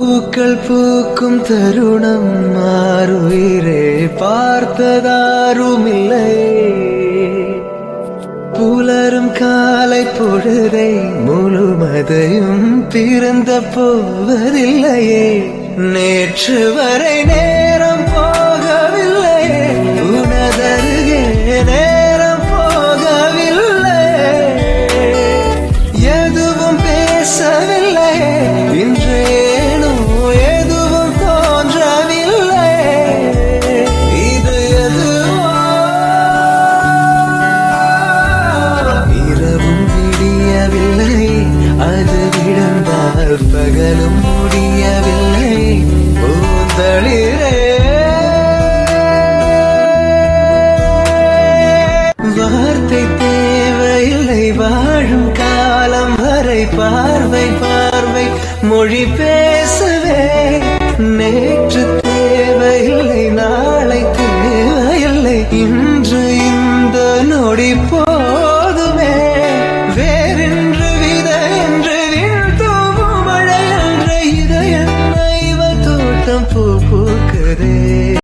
பூக்கள் பூக்கும் தருணம் மாறுயிரே பார்த்ததாருமில்லை. புலரும் காலை பொழுதை முழுமதையும் பிறந்த போவதில்லையே. நேற்று வரை நேரம் போகவில்லையே, உனதருகே நேரம் போகவில்லை. எதுவும் பேசவில்லை, இன்றேனோ எதுவும் தோன்றவில்லை. இது எதுவோ இரவும் விடியவில்லை, அது விழுந்தால் பகலும் முடியவில்லை. பூந்தளிரே வார்த்தை தேவையில்லை, வாழும் காலம் வரை பார்வை பார்வை மொழி பேசவே. நேற்று தேவையில்லை, நாளை தேவையில்லை, இன்று இந்த நொடி